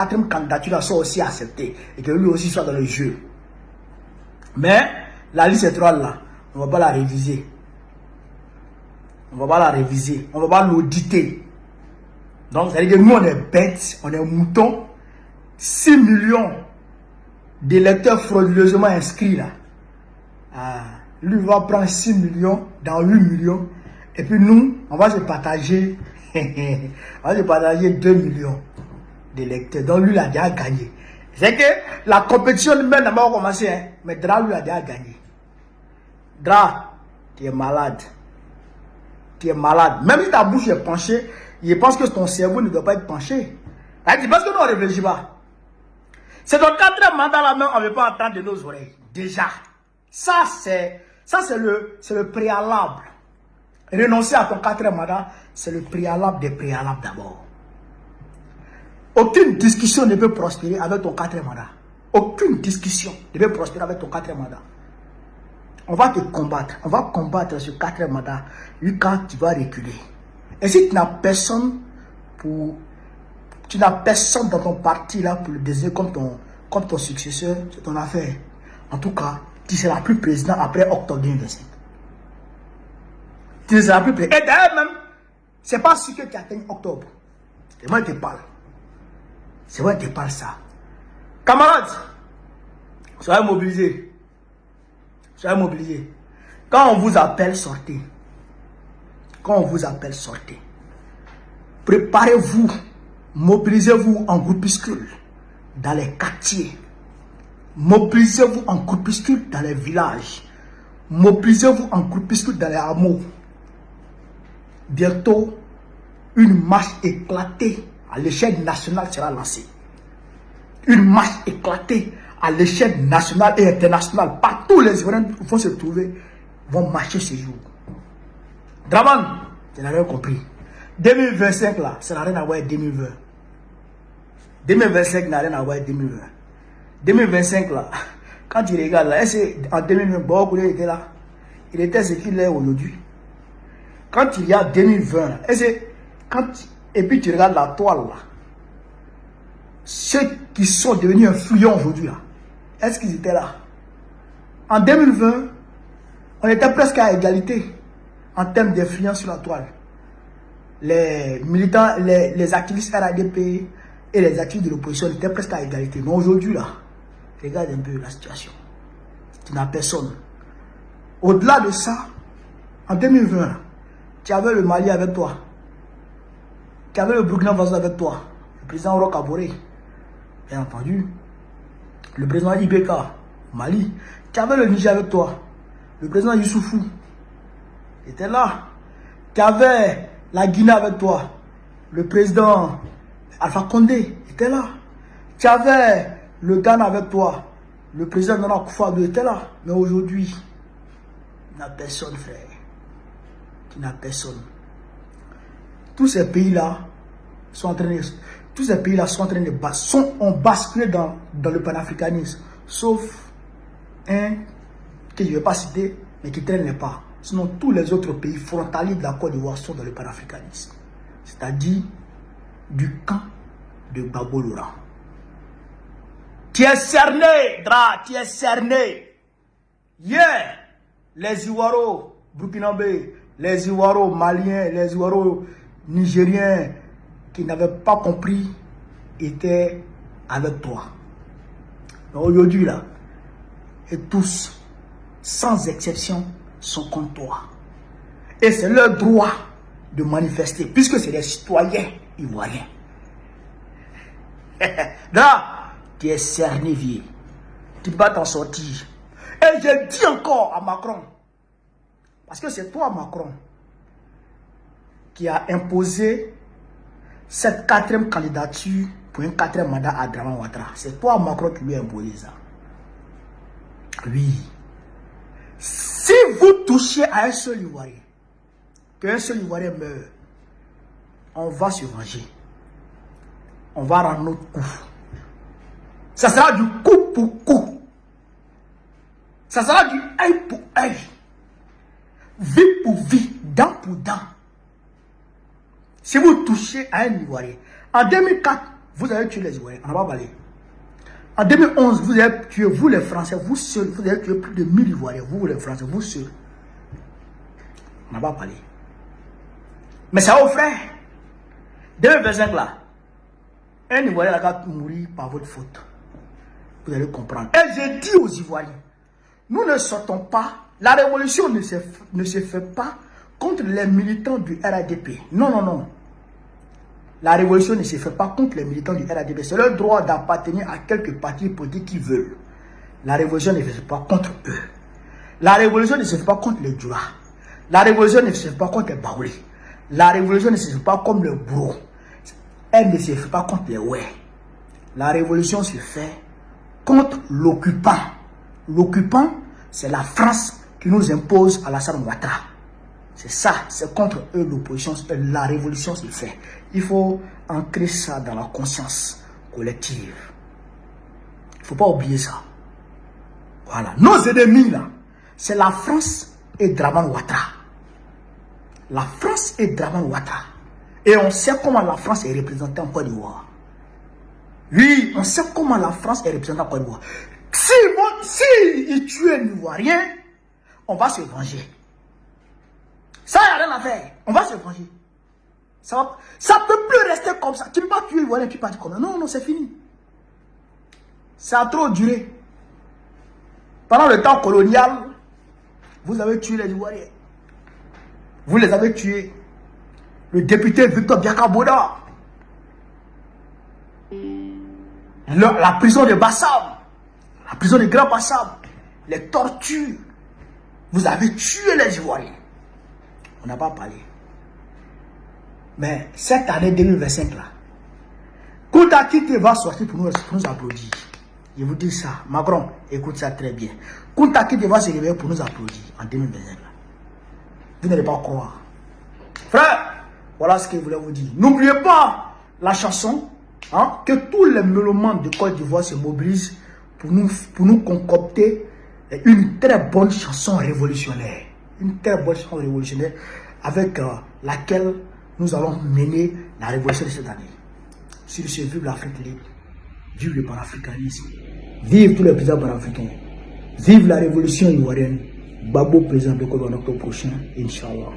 quatrième candidature soit aussi acceptée et que lui aussi soit dans le jeu. Mais la liste électorale là, on ne va pas la réviser. On ne va pas la réviser. On ne va pas l'auditer. Donc, ça veut dire que nous, on est bêtes, on est moutons. 6 millions d'électeurs frauduleusement inscrits là. Lui va prendre 6 millions dans 8 millions. Et puis nous, on va se partager. On va se partager 2 millions d'électeurs. Donc lui, il a déjà gagné. C'est que la compétition même n'a pas commencé. Hein, mais Dra, lui, a déjà gagné. Dra, tu es malade. Tu es malade. Même si ta bouche est penchée, je pense que ton cerveau ne doit pas être penché. Parce que nous, on ne réfléchit pas. C'est ton quatrième mandat là même, on ne veut pas entendre de nos oreilles. Déjà. Ça, c'est le préalable. Renoncer à ton quatrième mandat, c'est le préalable des préalables d'abord. Aucune discussion ne peut prospérer avec ton quatrième mandat. Aucune discussion ne peut prospérer avec ton quatrième mandat. On va te combattre. On va combattre ce quatrième mandat quand tu vas reculer. Et si tu n'as personne dans ton parti là pour le désigner comme ton successeur, c'est ton affaire. En tout cas, tu ne seras plus président après octobre 2025. Tu ne seras plus président. Et d'ailleurs même, ce n'est pas ce que tu atteins octobre. C'est moi qui te parle. C'est moi qui te parle ça. Camarades, soyez mobilisés. Soyez mobilisés. Quand on vous appelle, sortez. Quand on vous appelle, sortez. Préparez-vous. Mobilisez-vous en groupuscule dans les quartiers. Mobilisez-vous en groupuscule dans les villages. Mobilisez-vous en groupuscule dans les hameaux. Bientôt, une marche éclatée à l'échelle nationale sera lancée. Une marche éclatée à l'échelle nationale et internationale. Partout les Ivoiriens vont se trouver, vont marcher ce jour. Draman, tu n'as rien compris. 2025 là, ça n'a rien à voir avec 2020. 2025 n'a rien à voir avec 2020. 2025 là, quand tu regardes là, en 2020, Bobo était là. Il était ce qu'il est aujourd'hui. Quand il y a 2020, et puis tu regardes la toile là, ceux qui sont devenus influents aujourd'hui là, est-ce qu'ils étaient là? En 2020, on était presque à égalité en termes d'influence sur la toile. Les militants, les activistes RADP et les activistes de l'opposition étaient presque à égalité. Mais aujourd'hui là, regarde un peu la situation. Tu n'as personne. Au-delà de ça, en 2020, tu avais le Mali avec toi. Tu avais le Burkina Faso avec toi. Le président Roch Kaboré, bien entendu. Le président Ibeka, Mali. Tu avais le Niger avec toi. Le président Youssoufou était là. Tu avais la Guinée avec toi. Le président Alpha Condé était là. Tu avais le Ghana avec toi. Le président Nana Akufo-Addo était là. Mais aujourd'hui, tu n'as personne, frère. Tu n'as personne. Tous ces pays-là sont en train de ont basculé dans le panafricanisme. Sauf un que je ne vais pas citer, mais qui ne traîne pas. Sinon, tous les autres pays frontaliers de la Côte d'Ivoire sont dans le panafricanisme. C'est-à-dire du camp de Gbagbo Laurent. Tu es cerné, Dra, tu es cerné. Yeah, les Ivoiros burkinabés, les Ivoiros maliens, les Ivoiros nigériens qui n'avaient pas compris étaient avec toi. Aujourd'hui, là, et tous, sans exception, sont contre toi. Et c'est leur droit de manifester, puisque c'est des citoyens ivoiriens. Là, tu es cerné, vieux. Tu vas t'en sortir. Et je dis encore à Macron, parce que c'est toi, Macron, qui a imposé cette quatrième candidature pour un quatrième mandat à Draman Ouattara. C'est toi, Macron, qui lui a imposé ça. Oui. Si vous touchez à un seul Ivoirien, qu'un seul Ivoirien meurt, on va se venger. On va rendre notre coup. Ça sera du coup pour coup. Ça sera du œil pour œil. Vie pour vie, dent pour dent. Si vous touchez à un Ivoirien, en 2004, Vous avez tué les Ivoiriens, on n'a pas parlé. En 2011, vous avez tué, vous les Français, vous seuls, vous avez tué plus de 1000 Ivoiriens, vous les Français, vous seuls. On n'a pas parlé. Mais ça, au frère, 2025 là, un Ivoirien va mourir par votre faute. Vous allez comprendre. Et j'ai dit aux Ivoiriens, nous ne sortons pas, la révolution ne se fait pas contre les militants du RADP. Non, non, non. La révolution ne se fait pas contre les militants du RADP. C'est leur droit d'appartenir à quelques partis politiques qui veulent. La révolution ne se fait pas contre eux. La révolution ne se fait pas contre les Djoula. La révolution ne se fait pas contre les Baoulé. La révolution ne se fait pas comme le Bourreau. Elle ne se fait pas contre les Oué. La révolution se fait contre l'occupant. L'occupant, c'est la France qui nous impose Alassane Ouattara. C'est ça, c'est contre eux l'opposition, la révolution se fait. Il faut ancrer ça dans la conscience collective. Il ne faut pas oublier ça. Voilà. Nos ennemis là, c'est la France et Draman Ouattara. La France et Draman Ouattara. Et on sait comment la France est représentée en Côte d'Ivoire. Oui, on sait comment la France est représentée en Côte d'Ivoire. Si ils tuent un Ivoirien, on va se venger. Ça, il n'y a rien à faire. On va se venger. Ça ne peut plus rester comme ça. Tu ne peux pas tuer Ivoirien et puis partir comme ça. Non, non, c'est fini. Ça a trop duré. Pendant le temps colonial, vous avez tué les Ivoiriens. Vous les avez tués. Le député Victor Biakaboda. La prison de Bassam. La prison de Grand Bassam. Les tortures. Vous avez tué les Ivoiriens. On n'a pas parlé. Mais cette année 2025 là, Kunta Kinte va sortir pour nous applaudir. Je vous dis ça. Macron, écoute ça très bien. Kunta Kinte va se réveiller pour nous applaudir en 2025 là. Vous n'allez pas croire. Frère, voilà ce que je voulais vous dire. N'oubliez pas la chanson, hein, que tous les mélomanes de Côte d'Ivoire se mobilisent pour nous concocter une très bonne chanson révolutionnaire. Une très bonne chanson révolutionnaire avec laquelle nous allons mener la révolution de cette année. Sur ce, vive l'Afrique libre, vive le panafricanisme, vive tous les présidents panafricains, vive la révolution ivoirienne. Babo président de Côte en octobre prochain, Inch'Allah.